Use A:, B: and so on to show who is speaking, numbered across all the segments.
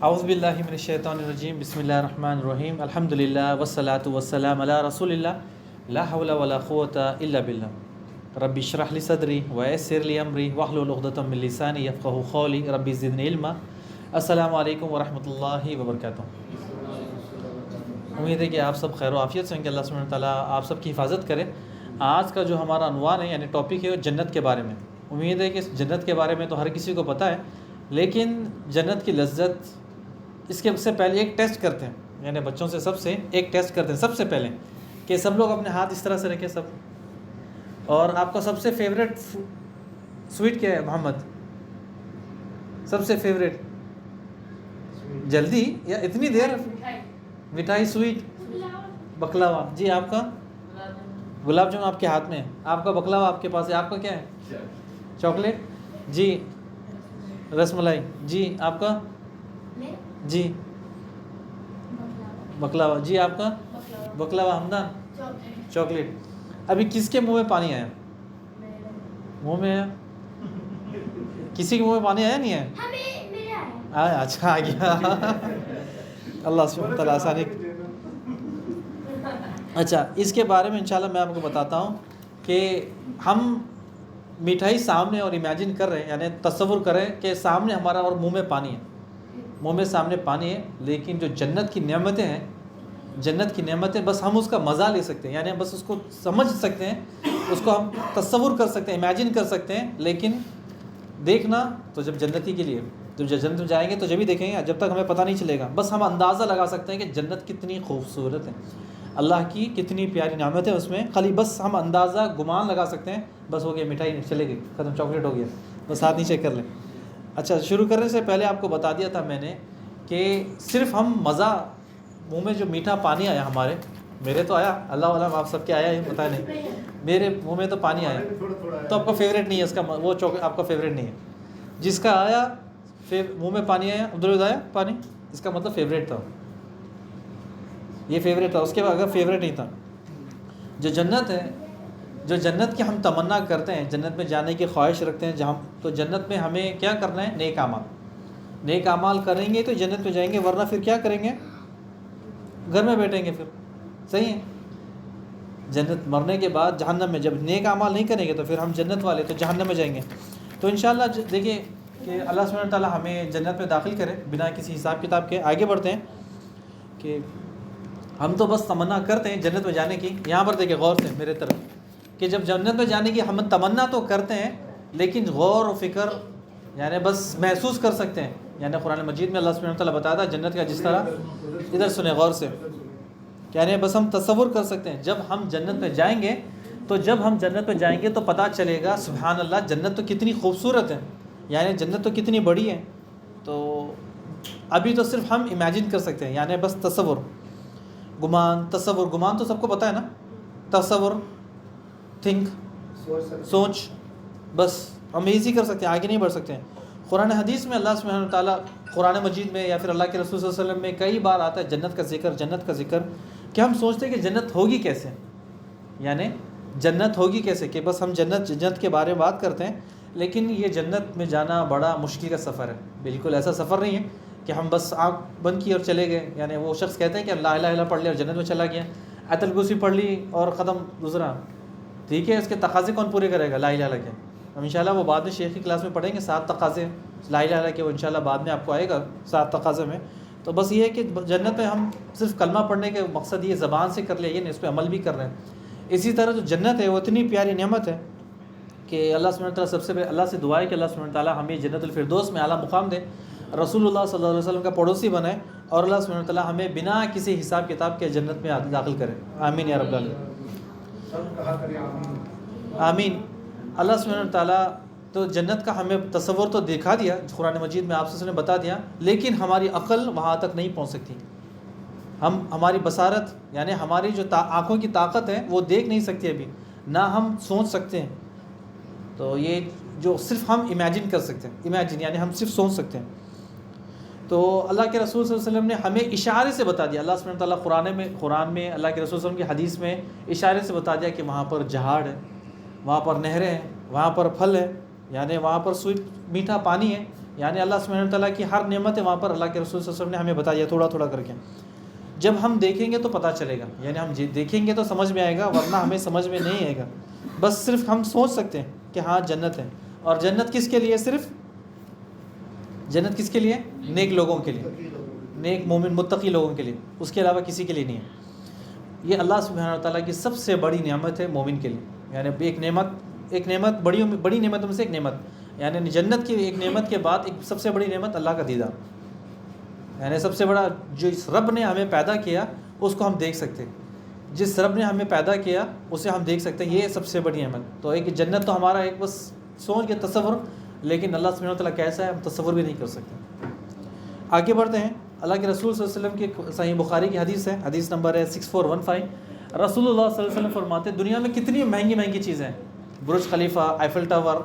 A: اعوذ باللہ من الشیطان الرجیم بسم اللہ الرحمن الرحیم الحمدللہ والصلاة والسلام علی رسول اللہ لا حول ولا قوة الا باللہ رب اشرح لی صدری ویسر لی امری واحلل عقدۃ من لسانی یفقہوا قولی رب زدنی علما۔ السلام علیکم ورحمۃ اللہ وبرکاتہ۔ امید ہے کہ آپ سب خیر و عافیت سے ہیں، کہ اللہ سبحانہ تعالیٰ آپ سب کی حفاظت کرے۔ آج کا جو ہمارا عنوان ہے یعنی ٹاپک ہے وہ جنت کے بارے میں۔ امید ہے کہ جنت کے بارے میں تو ہر کسی کو پتہ ہے، لیکن جنت کی لذت اس کے سے پہلے ایک ٹیسٹ کرتے ہیں، یعنی بچوں سے سب سے ایک ٹیسٹ کرتے ہیں سب سے پہلے، کہ سب لوگ اپنے ہاتھ اس طرح سے رکھیں سب۔ اور آپ کا سب سے فیوریٹ سویٹ کیا ہے محمد؟ سب سے فیوریٹ؟ جلدی یا اتنی دیر؟ مٹھائی، سویٹ، بکلاوا۔ جی آپ کا؟ گلاب جامن آپ کے ہاتھ میں ہے، آپ کا بکلاوا آپ کے پاس ہے، آپ کا کیا ہے؟ چاکلیٹ۔ جی رس ملائی۔ جی آپ کا؟ جی بکلاوا۔ جی آپ کا؟ بکلاوا۔ ہمدان؟ چاکلیٹ۔ ابھی کس کے منہ میں پانی آیا؟ منہ میں آیا؟ کسی کے منہ میں پانی آیا نہیں ہے؟ آیا؟ اچھا آ گیا۔ اللہ سبحانہ وتعالیٰ آسانی۔ اچھا اس کے بارے میں انشاءاللہ میں آپ کو بتاتا ہوں کہ ہم مٹھائی سامنے اور امیجن کر رہے ہیں، یعنی تصور کریں کہ سامنے ہمارا اور منہ میں پانی ہے، منہ میں سامنے پانی ہے، لیکن جو جنت کی نعمتیں ہیں، جنت کی نعمتیں بس ہم اس کا مزہ لے سکتے ہیں، یعنی بس اس کو سمجھ سکتے ہیں، اس کو ہم تصور کر سکتے ہیں، امیجن کر سکتے ہیں، لیکن دیکھنا تو جب جنتی کے لیے جب جنت میں جائیں گے تو جب ہی دیکھیں گے، جب تک ہمیں پتہ نہیں چلے گا۔ بس ہم اندازہ لگا سکتے ہیں کہ جنت کتنی خوبصورت ہے، اللہ کی کتنی پیاری نعمت ہے اس میں، خالی بس ہم اندازہ گمان لگا سکتے ہیں۔ بس ہو گیا، مٹھائی چلے گئی، ختم، چاکلیٹ ہو گیا، بس ہاتھ نیچے کر لیں۔ اچھا شروع کرنے سے پہلے آپ کو بتا دیا تھا میں نے کہ صرف ہم مزہ، منہ میں جو میٹھا پانی آیا ہمارے، میرے تو آیا، اللہ عالم آپ سب کے آیا ہے پتہ نہیں، میرے منہ میں تو پانی آیا، تو آپ کا فیوریٹ نہیں ہے اس کا، وہ آپ کا فیوریٹ نہیں ہے۔ جس کا آیا منہ میں پانی آیا، ادھر آیا پانی، اس کا مطلب فیوریٹ تھا، یہ فیوریٹ تھا، اس کے بعد اگر فیوریٹ نہیں تھا۔ جو جنت ہے، جو جنت کی ہم تمنا کرتے ہیں، جنت میں جانے کی خواہش رکھتے ہیں جہاں، تو جنت میں ہمیں کیا کرنا ہے؟ نیک اعمال، نیک اعمال کریں گے تو جنت میں جائیں گے، ورنہ پھر کیا کریں گے؟ گھر میں بیٹھیں گے پھر، صحیح ہے؟ جنت مرنے کے بعد جہنم میں، جب نیک اعمال نہیں کریں گے تو پھر ہم جنت والے تو جہنم میں جائیں گے۔ تو انشاءاللہ دیکھیں کہ اللہ سبحانہ تعالیٰ ہمیں جنت میں داخل کرے بنا کسی حساب کتاب کے۔ آگے بڑھتے ہیں کہ ہم تو بس تمنا کرتے ہیں جنت میں جانے کی۔ یہاں پر دیکھیں غور سے میرے طرف، کہ جب جنت میں جانے کی ہم تمنا تو کرتے ہیں، لیکن غور و فکر یعنی بس محسوس کر سکتے ہیں۔ یعنی قرآن مجید میں اللہ سبحانہ تعالیٰ بتایا تھا جنت کا، جس طرح ادھر سنیں غور سے، یعنی بس ہم تصور کر سکتے ہیں جب ہم جنت میں جائیں گے، تو جب ہم جنت میں جائیں گے تو پتہ چلے گا سبحان اللہ جنت تو کتنی خوبصورت ہے، یعنی جنت تو کتنی بڑی ہے۔ تو ابھی تو صرف ہم امیجن کر سکتے ہیں، یعنی بس تصور، گمان، تصور، گمان تو سب کو پتہ ہے نا، تصور، تھنک، سوچ، بس ہم ایزی کر سکتے ہیں، آگے نہیں بڑھ سکتے ہیں۔ قرآن حدیث میں اللہ سبحانہ تعالیٰ قرآن مجید میں یا پھر اللہ کے رسول صلی اللہ علیہ وسلم میں کئی بار آتا ہے جنت کا ذکر، جنت کا ذکر، کہ ہم سوچتے ہیں کہ جنت ہوگی کیسے، یعنی جنت ہوگی کیسے، کہ بس ہم جنت کے بارے میں بات کرتے ہیں، لیکن یہ جنت میں جانا بڑا مشکل کا سفر ہے۔ بالکل ایسا سفر نہیں ہے کہ ہم بس آنکھ بند کی اور چلے گئے، یعنی وہ شخص کہتے ہیں کہ لا الہ الا اللہ پڑھ لیا اور جنت میں چلا گیا، آیت الکرسی پڑھ لی اور ختم، دوسرا ٹھیک ہے، اس کے تقاضے کون پورے کرے گا؟ لا الہ الا اللہ کے۔ ہم انشاءاللہ وہ بعد میں شیخ کی کلاس میں پڑھیں گے، 7 تقاضے لا الہ الا اللہ کے، وہ انشاءاللہ بعد میں آپ کو آئے گا 7 تقاضے میں۔ تو بس یہ ہے کہ جنت میں ہم صرف کلمہ پڑھنے کے مقصد یہ زبان سے کر لیا، یہ نہیں، اس پہ عمل بھی کر رہے ہیں۔ اسی طرح جو جنت ہے وہ اتنی پیاری نعمت ہے کہ اللہ سبحانہ تعالیٰ سب سے پہلے اللہ سے دعا ہے کہ اللہ سبحانہ تعالیٰ ہمیں جنت الفردوس میں اعلیٰ مقام دے، رسول اللہ صلی اللہ علیہ وسلم کا پڑوسی بنائے، اور اللہ سبحانہ تعالیٰ ہمیں بنا کسی حساب کتاب کے جنت میں داخل کرے، آمین یا رب العالمین، آمین۔ اللہ سبحانہ تعالیٰ تو جنت کا ہمیں تصور تو دکھا دیا، قرآن مجید میں آپ سے نے بتا دیا، لیکن ہماری عقل وہاں تک نہیں پہنچ سکتی، ہماری بصارت یعنی ہماری جو آنکھوں کی طاقت ہے وہ دیکھ نہیں سکتی ابھی، نہ ہم سوچ سکتے ہیں۔ تو یہ جو صرف ہم امیجن کر سکتے ہیں، امیجن یعنی ہم صرف سوچ سکتے ہیں۔ تو اللہ کے رسول صلی اللہ علیہ وسلم نے ہمیں اشارے سے بتا دیا، اللہ سبحانہ تعالیٰ قرآن میں اللہ کے رسول صلی اللہ علیہ وسلم کی حدیث میں اشارے سے بتا دیا کہ وہاں پر جہاڑ ہے، وہاں پر نہریں ہیں، وہاں پر پھل ہے، یعنی وہاں پر سویٹ میٹھا پانی ہے، یعنی اللہ سبحانہ تعالیٰ کی ہر نعمت وہاں پر اللہ کے رسول صلی اللہ علیہ وسلم نے ہمیں بتایا تھوڑا تھوڑا کر کے. جب ہم دیکھیں گے تو پتہ چلے گا, یعنی ہم دیکھیں گے تو سمجھ میں آئے گا, ورنہ ہمیں سمجھ میں نہیں آئے گا. بس صرف ہم سوچ سکتے ہیں کہ ہاں جنت ہے, اور جنت کس کے لیے؟ صرف جنت کس کے لیے؟ نیک لوگوں کے لیے, نیک مومن متقی لوگوں کے لیے, اس کے علاوہ کسی کے لیے نہیں ہے. یہ اللہ سبحانہ تعالیٰ کی سب سے بڑی نعمت ہے مومن کے لیے. یعنی ایک نعمت بڑی نعمتوں میں سے ایک نعمت, یعنی جنت کی ایک نعمت کے بعد ایک سب سے بڑی نعمت اللہ کا دیدار. یعنی سب سے بڑا, جو اس رب نے ہمیں پیدا کیا اس کو ہم دیکھ سکتے ہیں, جس رب نے ہمیں پیدا کیا اسے ہم دیکھ سکتے ہیں, یہ سب سے بڑی نعمت. تو ایک جنت تو ہمارا ایک بس سوچ کے تصور, لیکن اللہ سبحانہ تعالیٰ کیسا ہے ہم تصور بھی نہیں کر سکتے. آگے بڑھتے ہیں. اللہ کے رسول صلی اللہ علیہ وسلم کی صحیح بخاری کی حدیث ہے, حدیث نمبر ہے 6415. رسول اللہ صلی اللہ علیہ وسلم فرماتے ہیں دنیا میں کتنی مہنگی چیزیں ہیں, برج خلیفہ, ایفل ٹاور,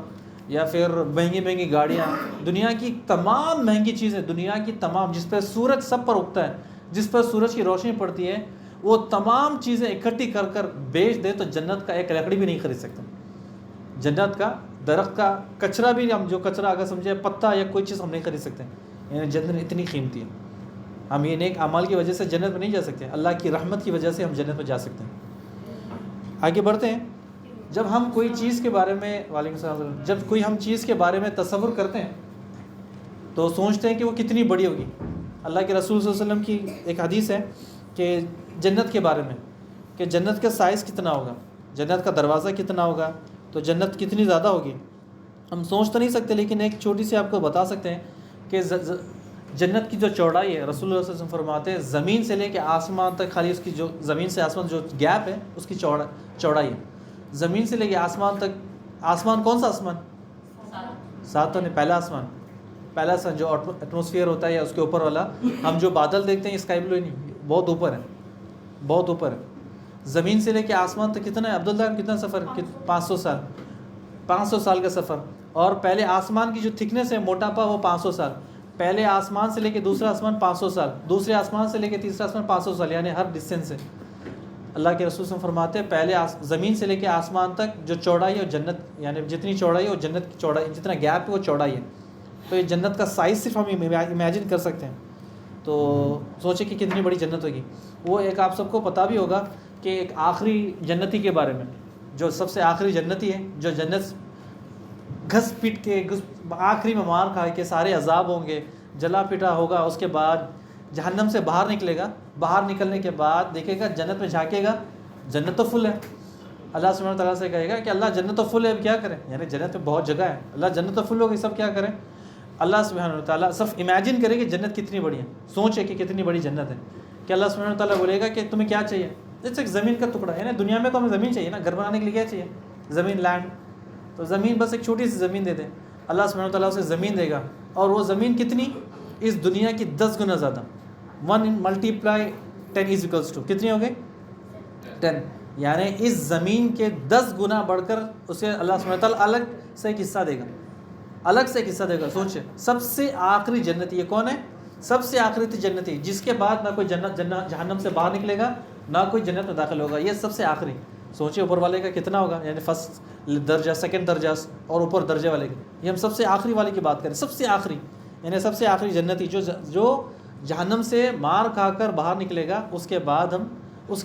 A: یا پھر مہنگی گاڑیاں, دنیا کی تمام مہنگی چیزیں, دنیا کی تمام, جس پہ سورج سب پر اگتا ہے, جس پر سورج کی روشنی پڑتی ہے, وہ تمام چیزیں اکٹھی کر بیچ دے تو جنت کا ایک لکڑی بھی نہیں خرید سکتے. جنت کا درخت کا کچرا بھی, ہم جو کچرا اگر سمجھے پتا یا کوئی چیز ہم نہیں خرید سکتے. یعنی جنت اتنی قیمتی ہے. ہم یہ نیک اعمال کی وجہ سے جنت میں نہیں جا سکتے, اللہ کی رحمت کی وجہ سے ہم جنت میں جا سکتے ہیں. آگے بڑھتے ہیں. جب ہم کوئی چیز کے بارے میں, وعلیکم السلام, جب کوئی ہم چیز کے بارے میں تصور کرتے ہیں تو سوچتے ہیں کہ وہ کتنی بڑی ہوگی. اللہ کے رسول صلی اللہ علیہ وسلم کی ایک حدیث ہے کہ جنت کے بارے میں, کہ جنت کا سائز کتنا ہوگا, جنت کا دروازہ کتنا ہوگا, تو جنت کتنی زیادہ ہوگی. ہم سوچ تو نہیں سکتے, لیکن ایک چھوٹی سی آپ کو بتا سکتے ہیں کہ جنت کی جو چوڑائی ہے, رسول اللہ صلی اللہ علیہ وسلم فرماتے ہیں زمین سے لے کے آسمان تک, خالی اس کی جو زمین سے آسمان جو گیپ ہے اس کی چوڑائی ہے. زمین سے لے کے آسمان تک. آسمان کون سا آسمان؟ ساتوں نے پہلا آسمان جو ایٹماسفیئر ہوتا ہے یا اس کے اوپر والا, ہم جو بادل دیکھتے ہیں اسکائی بلو نہیں, بہت اوپر ہے, بہت اوپر ہے. زمین سے لے کے آسمان تک کتنا ہے عبداللہ, کتنا سفر؟ 500 سال, 500 سال کا سفر. اور پہلے آسمان کی جو تھکنیس ہے, موٹاپا, وہ 500 سال. پہلے آسمان سے لے کے دوسرا آسمان 500 سال, دوسرے آسمان سے لے کے تیسرا آسمان 500 سال, یعنی ہر ڈسٹینس ہے. اللہ کے رسول صلی اللہ علیہ وسلم فرماتے ہیں پہلے زمین سے لے کے آسمان تک جو چوڑائی ہے, اور جنت یعنی جتنی چوڑائی ہے وہ جنت کی چوڑائی, جتنا گیپ ہے وہ چوڑائی ہے. تو یہ جنت کا سائز صرف ہم امیجن کر سکتے ہیں. تو سوچیں کہ کتنی بڑی جنت ہوگی. وہ ایک آپ سب کو پتہ بھی ہوگا کہ ایک آخری جنتی کے بارے میں, جو سب سے آخری جنتی ہے, جو جنت گھس پٹ کے آخری میں مار کھا کے سارے عذاب ہوں گے, جلا پٹا ہوگا, اس کے بعد جہنم سے باہر نکلے گا. باہر نکلنے کے بعد دیکھے گا جنت میں جھانکے گا, جنت تو فل ہے. اللہ سبحانہ تعالیٰ سے کہے گا کہ اللہ جنت تو فل ہے, اب کیا کریں, یعنی جنت میں بہت جگہ ہے, اللہ جنت تو فل ہوگی, سب کیا کریں. اللہ سبحانہ تعالیٰ صرف امیجن کرے کہ جنت کتنی بڑی ہے, سوچے کہ کتنی بڑی جنت ہے. کہ اللہ سبحانہ تعالیٰ بولے گا کہ تمہیں کیا چاہیے, جیسے ایک زمین کا ٹکڑا, یعنی دنیا میں تو ہمیں زمین چاہیے نا, گھر بنانے کے لیے کیا چاہیے, زمین, لینڈ. تو زمین, بس ایک چھوٹی سی زمین دے دیں, اللہ سبحانہ تعالیٰ اسے زمین دے گا, اور وہ زمین کتنی, اس دنیا کی 10 گنا زیادہ. 1 × 10 = کتنی ہو گئی 10, یعنی اس زمین کے 10 گنا بڑھ کر اسے اللہ سبحانہ تعالیٰ الگ سے ایک حصہ دے گا, الگ سے ایک حصہ دے گا. سوچے, سب سے آخری جنتی یہ کون ہے, سب سے آخری جنتی, جس کے بعد نہ کوئی جہنم سے باہر نکلے گا, نہ کوئی جنت میں داخل ہوگا, یہ سب سے آخری. سوچے اوپر والے کا کتنا ہوگا, یعنی فرسٹ درجہ, سیکنڈ درجہ, اور اوپر درجے والے کا. یہ ہم سب سے آخری والے کی بات کریں, سب سے آخری, یعنی سب سے آخری جنتی جو جہنم سے مار کھا کر باہر نکلے گا. اس کے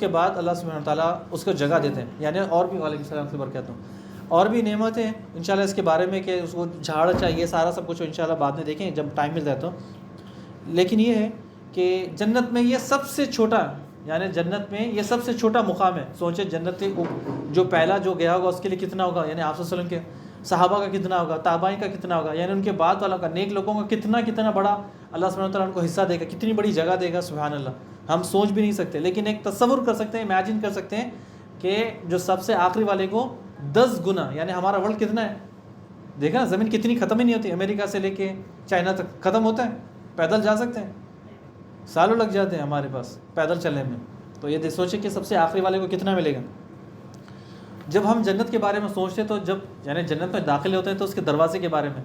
A: بعد اللہ سبحانہ تعالیٰ اس کو جگہ دیتے ہیں. یعنی اور بھی, وعلیکم السلام سے برکاتہ, اور بھی نعمتیں انشاءاللہ اس کے بارے میں, کہ اس کو جھاڑ چاہیے, سارا سب کچھ انشاءاللہ بعد میں دیکھیں جب ٹائم مل جائے تو. لیکن یہ ہے کہ جنت میں یہ سب سے چھوٹا, یعنی جنت میں یہ سب سے چھوٹا مقام ہے. سوچے جنت جو پہلا جو گیا ہوگا اس کے لیے کتنا ہوگا, یعنی آپ صلی اللہ علیہ وسلم کے صحابہ کا کتنا ہوگا, تابعین کا کتنا ہوگا, یعنی ان کے بعد والوں کا, نیک لوگوں کا کتنا بڑا اللہ سبحانہ تعالیٰ ان کو حصہ دے گا, کتنی بڑی جگہ دے گا. سبحان اللہ, ہم سوچ بھی نہیں سکتے, لیکن ایک تصور کر سکتے ہیں, امیجن کر سکتے ہیں کہ جو سب سے آخری والے کو 10 گنا, یعنی ہمارا ورلڈ کتنا ہے, دیکھا نا زمین کتنی ختم ہی نہیں ہوتی, امریکہ سے لے کے چائنا تک ختم ہوتا ہے, پیدل جا سکتے ہیں, سالوں لگ جاتے ہیں ہمارے پاس پیدل چلنے میں. تو یہ سوچیں کہ سب سے آخری والے کو کتنا ملے گا. جب ہم جنت کے بارے میں سوچتے ہیں تو جب یعنی جنت میں داخل ہوتے ہیں تو اس کے دروازے کے بارے میں,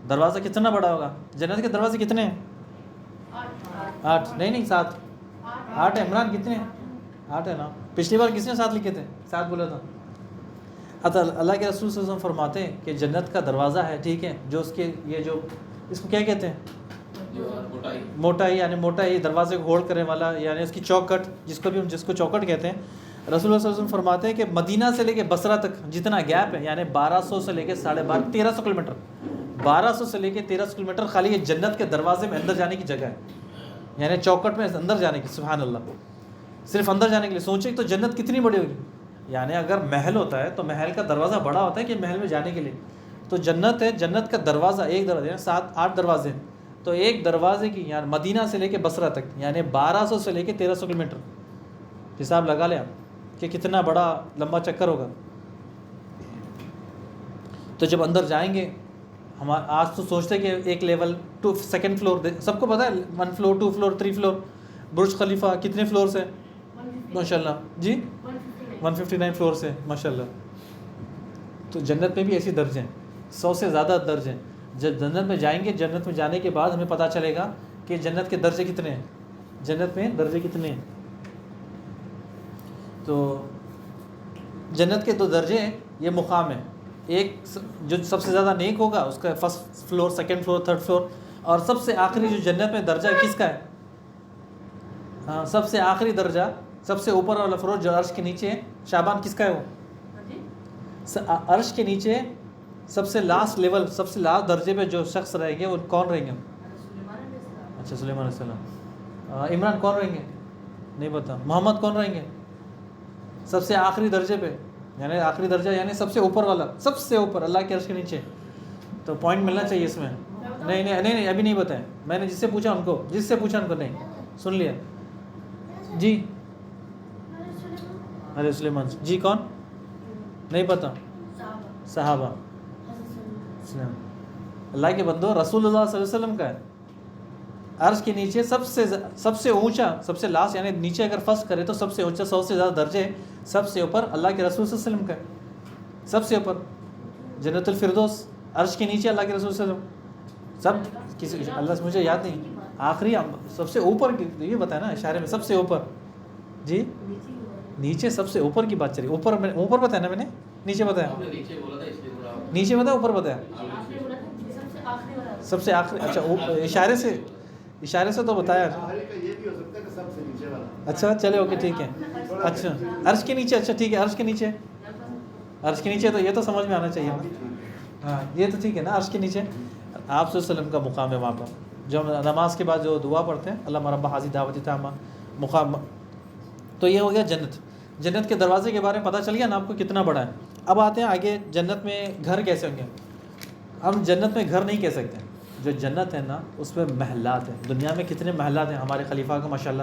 A: دروازہ کتنا بڑا ہوگا, جنت کے دروازے کتنے ہیں, 8 نہیں 7, 8 ہے. عمران کتنے ہیں, 8 ہے نا, پچھلی بار کس نے 7 لکھے تھے, 7 بولا تھا. اللہ کے رسول صلی اللہ علیہ وسلم فرماتے ہیں کہ جنت کا دروازہ ہے, ٹھیک ہے, جو اس کے یہ جو اس کو کیا کہتے ہیں؟ موٹائی، یعنی موٹائی دروازے کو ہولڈ کرنے والا، یعنی اس کی چوکٹ، جس کو چوکٹ کہتے ہیں۔ رسول اللہ صلی اللہ علیہ وسلم فرماتے ہیں کہ مدینہ سے لے کے بصرہ تک جتنا گیپ ہے، یعنی 1200 سے لے کے 1350 کلو میٹر، 1200 سے لے کے 1300 کلو میٹر خالی یہ جنت کے دروازے میں اندر جانے کی جگہ ہے، یعنی چوکٹ میں اندر جانے کی۔ سبحان اللہ، صرف اندر جانے کے لیے سوچیں تو جنت کتنی بڑی ہوگی۔ یعنی اگر محل ہوتا ہے تو محل کا دروازہ بڑا ہوتا ہے کہ محل میں جانے کے لیے، تو جنت ہے، جنت کا دروازہ ایک دروازہ، 7-8 دروازے ہیں، تو ایک دروازے کی یعنی مدینہ سے لے کے بصرہ تک یعنی 1200 سے لے کے 1300 کلو میٹر، حساب لگا لیں آپ کہ کتنا بڑا لمبا چکر ہوگا۔ تو جب اندر جائیں گے، ہم آج تو سوچتے ہیں کہ ایک لیول 2 سیکنڈ فلور، سب کو پتہ ہے 1 فلور 2 فلور 3 فلور، برج خلیفہ کتنے فلورس ہیں؟ ماشاء اللہ جی 159 فلورس ہیں ماشاء اللہ۔ تو جنت میں بھی ایسی درجے ہیں، 100 سے زیادہ درجے ہیں۔ جب جنت میں جائیں گے، جنت میں جانے کے بعد ہمیں پتہ چلے گا کہ جنت کے درجے کتنے ہیں، جنت میں درجے کتنے ہیں۔ تو جنت کے 2 درجے ہیں، یہ مقام ہے، ایک جو سب سے زیادہ نیک ہوگا اس کا 1st floor 2nd floor 3rd floor, اور سب سے آخری جو جنت میں درجہ کس کا ہے؟ ہاں، سب سے آخری درجہ، سب سے اوپر والا فلور جو عرش کے نیچے ہے، شعبان کس کا ہے وہ؟ عرش کے نیچے سب سے لاسٹ لیول، سب سے لاسٹ درجے پہ جو شخص رہیں گے وہ کون رہیں گے؟ اچھا سلیمان علیہ السلام۔ عمران کون رہیں گے؟ نہیں پتہ۔ محمد کون رہیں گے؟ سب سے آخری درجے پہ، یعنی آخری درجہ یعنی سب سے اوپر والا، سب سے اوپر اللہ کے عرش کے نیچے۔ تو پوائنٹ ملنا چاہیے اس میں۔ نہیں ابھی نہیں بتائیں، میں نے جس سے پوچھا ان کو نہیں سن لیا جی۔ ارے سلیمان جی کون؟ نہیں پتہ۔ صحابہ اللہ کے بندو، رسول اللہ صلی اللہ علیہ وسلم کا ہے عرش کے نیچے سب سے اونچا، سب سے لاسٹ، یعنی نیچے اگر فرسٹ کرے تو سب سے اونچا، 100 سے زیادہ درجے سب سے اوپر اللہ کے رسول صلی اللہ علیہ وسلم کا ہے، سب سے اوپر جنت الفردوس عرش کے نیچے اللہ کے رسول صلی اللہ علیہ وسلم، سب کسی اللہ سے مجھے یاد نہیں، آخری سب سے اوپر کی یہ بتایا نا اشارے میں، سب سے اوپر جی، نیچے سب سے اوپر کی بات چلی، اوپر بتایا نا میں نے، نیچے بتایا، نیچے بتایا اوپر بتایا، سب سے آخری، اچھا اشارے سے تو بتایا، اچھا چلے اوکے ٹھیک ہے، اچھا عرش کے نیچے، اچھا ٹھیک ہے، عرش کے نیچے تو یہ تو سمجھ میں آنا چاہیے، ہاں یہ تو ٹھیک ہے نا، عرش کے نیچے آپ صلی اللہ علیہ وسلم کا مقام ہے وہاں پر، جو ہم نماز کے بعد جو دعا پڑھتے ہیں، اللہم رب ھذہ دعوۃ تامہ مقام۔ تو یہ ہو گیا جنت کے دروازے کے بارے میں پتہ چل گیا نا آپ کو کتنا بڑا ہے۔ اب آتے ہیں آگے، جنت میں گھر کیسے ہوں گے؟ ہم جنت میں گھر نہیں کہہ سکتے، جو جنت ہے نا اس میں محلات ہیں۔ دنیا میں کتنے محلات ہیں ہمارے خلیفہ کا ماشاءاللہ،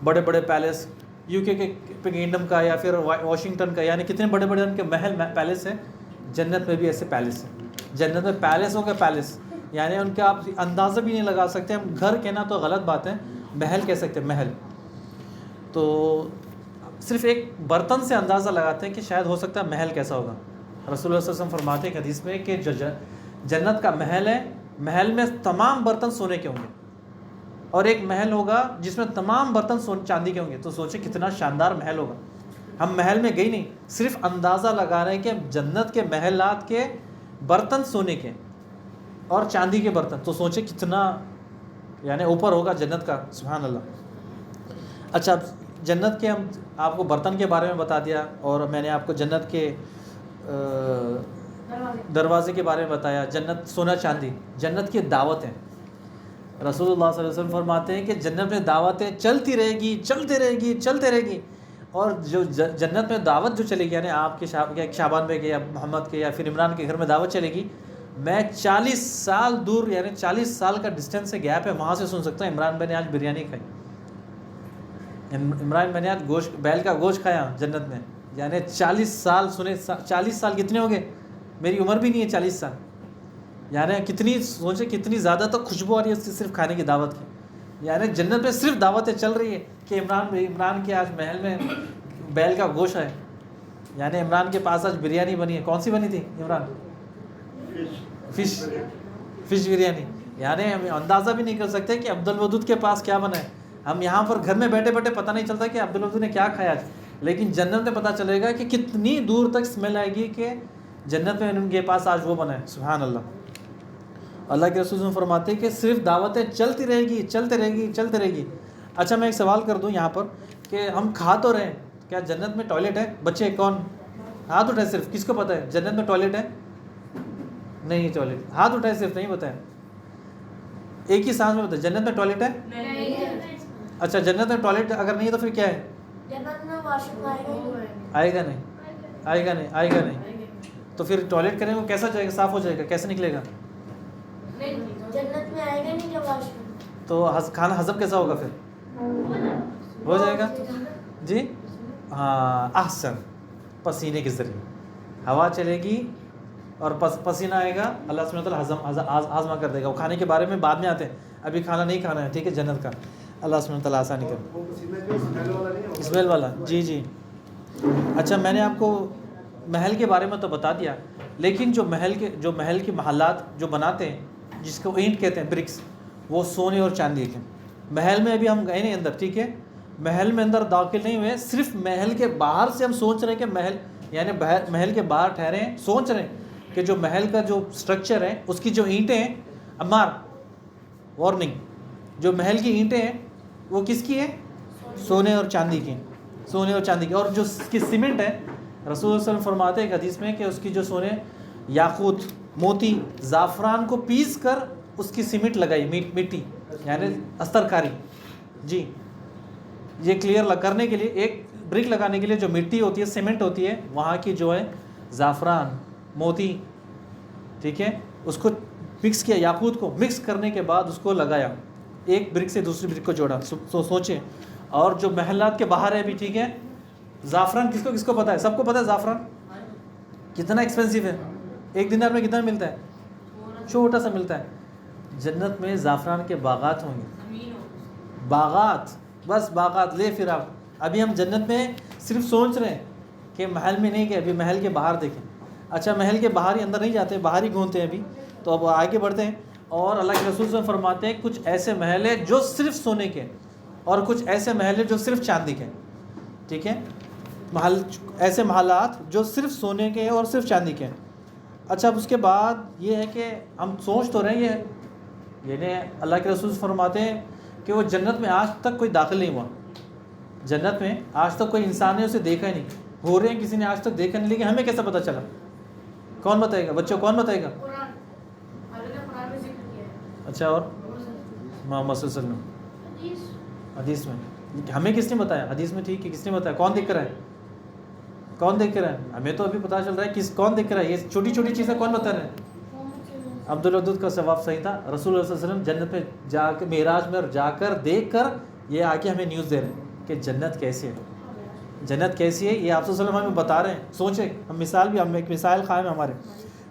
A: بڑے بڑے پیلس، UK کے کنگڈم کا یا پھر واشنگٹن کا، یعنی کتنے بڑے بڑے ان کے محل پیلس ہیں۔ جنت میں بھی ایسے پیلس ہیں، جنت میں پیلسوں کا پیلس، یعنی ان کا آپ اندازہ بھی نہیں لگا سکتے۔ ہم گھر کہنا تو غلط بات ہے، محل کہہ سکتے ہیں، محل۔ تو صرف ایک برتن سے اندازہ لگاتے ہیں کہ شاید ہو سکتا ہے محل کیسا ہوگا۔ رسول اللہ صلی اللہ علیہ وسلم فرماتے ہیں حدیث میں کہ جو جنت کا محل ہے، محل میں تمام برتن سونے کے ہوں گے، اور ایک محل ہوگا جس میں تمام برتن چاندی کے ہوں گے۔ تو سوچیں کتنا شاندار محل ہوگا۔ ہم محل میں گئی نہیں، صرف اندازہ لگا رہے ہیں کہ جنت کے محلات کے برتن سونے کے اور چاندی کے برتن، تو سوچیں کتنا یعنی اوپر ہوگا جنت کا، سبحان اللہ۔ اچھا جنت کے ہم آپ کو برتن کے بارے میں بتا دیا، اور میں نے آپ کو جنت کے دروازے کے بارے میں بتایا، جنت سونا چاندی، جنت کی دعوتیں۔ رسول اللہ صلی اللہ علیہ وسلم فرماتے ہیں کہ جنت میں دعوتیں چلتی رہے گی، اور جو جنت میں دعوت جو چلے گی، یعنی آپ کے شعبان میں یا محمد کے یا پھر عمران کے گھر میں دعوت چلے گی، میں 40 سال دور، یعنی 40 سال کا ڈسٹینس سے گیپ ہے، وہاں سے سن سکتا ہوں عمران بھائی نے آج بریانی کھائی، عمران بھائی نے آج گوشت، بیل کا گوشت کھایا جنت میں، یعنی 40 سال سنے۔ 40 سال کتنے ہو گئے؟ میری عمر بھی نہیں ہے 40 سال، یعنی کتنی سوچے کتنی زیادہ تو خوشبو آ رہی ہے اس کی صرف کھانے کی دعوت کی، یعنی جنت میں صرف دعوتیں چل رہی ہے کہ عمران کے آج محل میں بیل کا گوشت ہے، یعنی عمران کے پاس آج بریانی بنی ہے۔ کون سی بنی تھی عمران؟ فش بریانی، یعنی ہم اندازہ بھی نہیں کر سکتے کہ عبدالودود کے پاس کیا بنا ہے۔ ہم یہاں پر گھر میں بیٹھے پتہ نہیں چلتا کہ عبدالودود نے کیا کھایا آج، لیکن جنت میں پتہ چلے گا کہ کتنی دور تک اسمیل آئے گی کہ جنت میں ان کے پاس آج وہ بنا ہے، سبحان اللہ۔ اللہ کے رسول صلی اللہ علیہ وسلم فرماتے ہیں کہ صرف دعوتیں چلتی رہے گی، چلتے رہے گی، چلتے رہے گی۔ اچھا میں ایک سوال کر دوں یہاں پر کہ ہم کھا تو رہے ہیں، کیا جنت میں ٹوائلٹ ہے؟ بچے کون ہاتھ اٹھائے؟ صرف کس کو پتہ ہے جنت میں ٹوائلٹ ہے؟ نہیں ٹوائلٹ، ہاتھ اٹھائے صرف، نہیں بتائیں، ایک ہی سانس میں بتائیں جنت میں ٹوائلٹ ہے؟ اچھا جنت میں ٹوائلٹ اگر نہیں ہے تو پھر کیا ہے؟
B: جنت میں واش روم
A: آئے گا نہیں، آئے گا نہیں، آئے گا نہیں، تو پھر ٹوائلٹ کریں وہ کیسا جائے گا؟ صاف ہو جائے گا؟ کیسے نکلے گا؟
B: جنت میں آئے گا نہیں جب واش روم،
A: تو کھانا ہضم کیسا ہوگا پھر؟ ہو جائے گا جی ہاں احسن، پسینے کے ذریعے ہوا چلے گی اور پسینہ آئے گا، اللہ سبحانہ وتعالیٰ آزما کر دے گا۔ وہ کھانے کے بارے میں بعد میں آتے ہیں، ابھی کھانا نہیں کھانا ہے، ٹھیک ہے، جنت کا اللہ سبحانہ وتعالیٰ آسانی کر، اسمیل والا، جی جی۔ اچھا میں نے آپ کو محل کے بارے میں تو بتا دیا، لیکن جو محل کے محلات جو بناتے ہیں جس کو اینٹ کہتے ہیں، برکس، وہ سونے اور چاندی کے۔ محل میں ابھی ہم گئے نہیں اندر، ٹھیک ہے، محل میں اندر داخل نہیں ہوئے، صرف محل کے باہر سے ہم سوچ رہے ہیں کہ محل، یعنی محل کے باہر ٹھہرے ہیں، سوچ رہے ہیں کہ جو محل کا جو سٹرکچر ہے اس کی جو اینٹیں ہیں، عمار وارننگ، جو محل کی اینٹیں ہیں وہ کس کی ہیں؟ سونے اور چاندی کی، سونے اور چاندی کی۔ اور جو اس کی سیمنٹ ہے، رسول اللہ صلی اللہ علیہ وسلم فرماتے ہیں ایک حدیث میں کہ اس کی جو سونے، یاقوت، موتی، زعفران کو پیس کر اس کی سیمنٹ لگائی، مٹی یعنی استر کاری، جی یہ کلیئر کرنے کے لیے، ایک برک لگانے کے لیے جو مٹی ہوتی ہے، سیمنٹ ہوتی ہے، وہاں کی جو ہے زعفران، موتی، ٹھیک ہے، اس کو مکس کیا، یاقوت کو مکس کرنے کے بعد اس کو لگایا، ایک برک سے دوسری برک کو جوڑا۔ سوچیں، اور جو محلات کے باہر ہے بھی، ٹھیک ہے، زعفران کس کو پتہ ہے؟ سب کو پتہ ہے زعفران کتنا ایکسپینسو ہے، ایک دینار میں کتنا ملتا ہے؟ چھوٹا سا ملتا ہے۔ جنت میں زعفران کے باغات ہوں گے، باغات، بس باغات، لے پھر آپ، ابھی ہم جنت میں صرف سوچ رہے ہیں کہ محل میں نہیں گئے، ابھی محل کے باہر دیکھیں۔ اچھا محل کے باہر ہی، اندر نہیں جاتے، باہر ہی گھومتے ہیں ابھی، تو اب آگے بڑھتے ہیں۔ اور اللہ کے رسول صلی اللہ علیہ وسلم فرماتے ہیں کچھ ایسے محل ہیں جو صرف سونے کے، اور کچھ ایسے محل ہیں جو صرف چاندی کے، ٹھیک ہے، ایسے محلات جو صرف سونے کے اور صرف چاندی کے۔ اچھا اب اس کے بعد یہ ہے کہ ہم سوچ تو رہے ہیں، یعنی اللہ کے رسول فرماتے ہیں کہ وہ جنت میں آج تک کوئی داخل نہیں ہوا، جنت میں آج تک کوئی انسان نے اسے دیکھا ہی نہیں، ہو رہے ہیں کسی نے آج تک دیکھا نہیں، لیکن ہمیں کیسا پتہ چلا؟ کون بتائے گا بچوں، کون بتائے گا؟ اچھا اور محمد صلی اللہ علیہ وسلم حدیث میں، ہمیں کس نے بتایا؟ حدیث میں، ٹھیک ہے، کس نے بتایا؟ کون دیکھ رہا ہے؟ کون دیکھ رہا ہے؟ ہمیں تو ابھی پتہ چل رہا ہے کون دیکھ رہا ہے، یہ چھوٹی چھوٹی چیزیں کون بتا رہے ہیں؟ عبدالودود کا ثواب صحیح تھا، رسول اللہ صلی اللہ علیہ وسلم جنت میں جا کے، معراج میں جا کر دیکھ کر یہ آ کے ہمیں نیوز دے رہے ہیں کہ جنت کیسی ہے، جنت کیسی ہے، یہ آپ صلی اللہ علیہ وسلم ہمیں بتا رہے ہیں۔ سوچیں، ہم مثال بھی، ہم ایک مثال قائم ہے ہمارے۔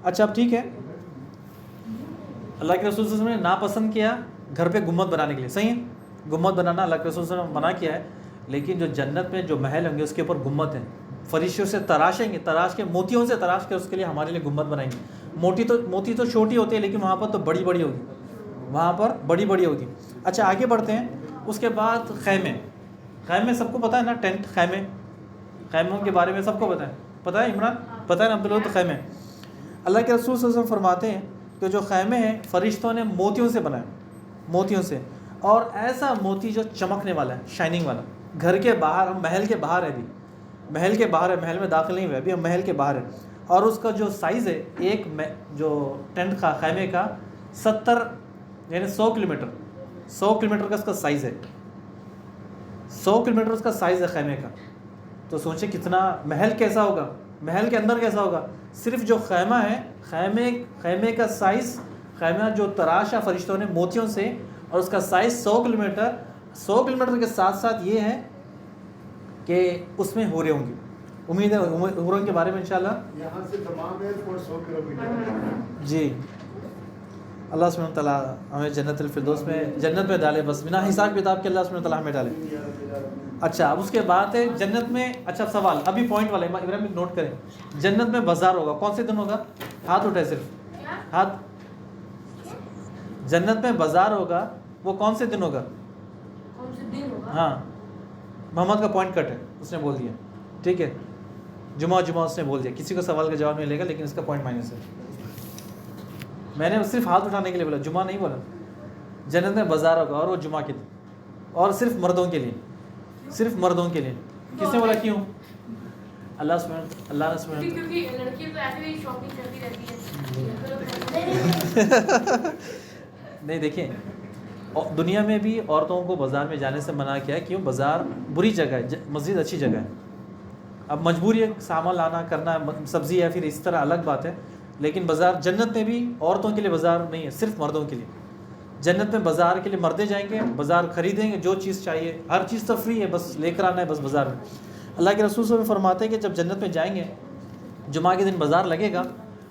A: اچھا اب ٹھیک ہے، اللہ کے رسول صلی اللہ علیہ وسلم نے ناپسند کیا گھر پہ گنبد بنانے کے لیے، صحیح ہے، گنبد بنانا اللہ کے رسول صلی اللہ علیہ وسلم نے منع کیا ہے، لیکن جو جنت میں جو محل ہوں گے اس کے اوپر گنبد ہیں، فرشتوں سے تراشیں گے، تراش کے، موتیوں سے تراش کے اس کے لیے ہمارے لیے گنبد بنائیں گے۔ موتی تو چھوٹی ہوتی ہے، لیکن وہاں پر تو بڑی بڑی ہوگی، وہاں پر بڑی بڑی ہوگی۔ اچھا آگے بڑھتے ہیں، اس کے بعد خیمے سب کو پتہ ہے نا، ٹینٹ، خیموں کے بارے میں سب کو پتہ ہے عمران، پتہ ہے نا عبداللہ؟ خیمے، اللہ کے رسول صلی اللہ علیہ وسلم فرماتے ہیں کہ جو خیمے ہیں فرشتوں نے موتیوں سے بنائے، موتیوں سے، اور ایسا موتی جو چمکنے والا ہے، شائننگ والا۔ گھر کے باہر، ہم محل کے باہر ہیں، ابھی محل کے باہر ہے، محل میں داخل نہیں ہوئے، ابھی ہم محل کے باہر ہیں، اور اس کا جو سائز ہے، ایک جو ٹینٹ کا، خیمے کا 70 یعنی 100 کلومیٹر کا اس کا سائز ہے، 100 کلومیٹر اس کا سائز ہے خیمے کا۔ تو سوچیں کتنا محل کیسا ہوگا، محل کے اندر کیسا ہوگا۔ صرف جو خیمہ ہے، خیمے کا سائز، خیمہ جو تراشا فرشتوں نے موتیوں سے، اور اس کا سائز 100 کلومیٹر کے ساتھ ساتھ یہ ہے کہ اس میں حوریں ہوں گی۔ امید ہے حوروں کے بارے میں انشاءاللہ
C: یہاں سے تمام ایئرپورٹ 100 کلومیٹر،
A: جی اللہ سبحانہ وتعالیٰ ہمیں جنت الفردوس میں، جنت میں ڈالے، بس بنا حساب کتاب کے اللہ سبحانہ وتعالیٰ ہمیں ڈالے۔ اچھا اب اس کے بعد ہے جنت میں، اچھا سوال ابھی پوائنٹ والا ہے، ابراہیم نوٹ کریں، جنت میں بازار ہوگا، کون سے دن ہوگا؟ ہاتھ اٹھائے صرف، ہاتھ، جنت میں بازار ہوگا، وہ کون سے دن ہوگا؟ ہاں محمد کا پوائنٹ کٹ ہے، اس نے بول دیا، ٹھیک ہے، جمعہ اس نے بول دیا، کسی کو سوال کا جواب نہیں لے گا، لیکن اس کا پوائنٹ مائنس ہے۔ میں نے صرف ہاتھ اٹھانے کے لیے بولا, جمعہ نہیں بولا. جنت میں بازار ہوگا اور وہ جمعہ کے دن, اور صرف مردوں کے لیے, صرف مردوں کے لیے. کس نے بولا کیوں؟ اللہ نے سبحانہ
D: کیونکہ لڑکی تو ایسے ہی شاپنگ کرتی رہتی ہے.
A: نہیں دیکھیں, دنیا میں بھی عورتوں کو بازار میں جانے سے منع کیا ہے. کیوں؟ بازار بری جگہ ہے, مسجد اچھی جگہ ہے. اب مجبوری ہے سامان لانا کرنا, سبزی ہے پھر اس طرح الگ بات ہے. لیکن بازار جنت میں بھی عورتوں کے لیے بازار نہیں ہے, صرف مردوں کے لیے. جنت میں بازار کے لیے مردے جائیں گے, بازار خریدیں گے, جو چیز چاہیے ہر چیز تو فری ہے, بس لے کر آنا ہے بس بازار میں. اللہ کے رسول صلی اللہ علیہ وسلم فرماتے ہیں کہ جب جنت میں جائیں گے, جمعہ کے دن بازار لگے گا,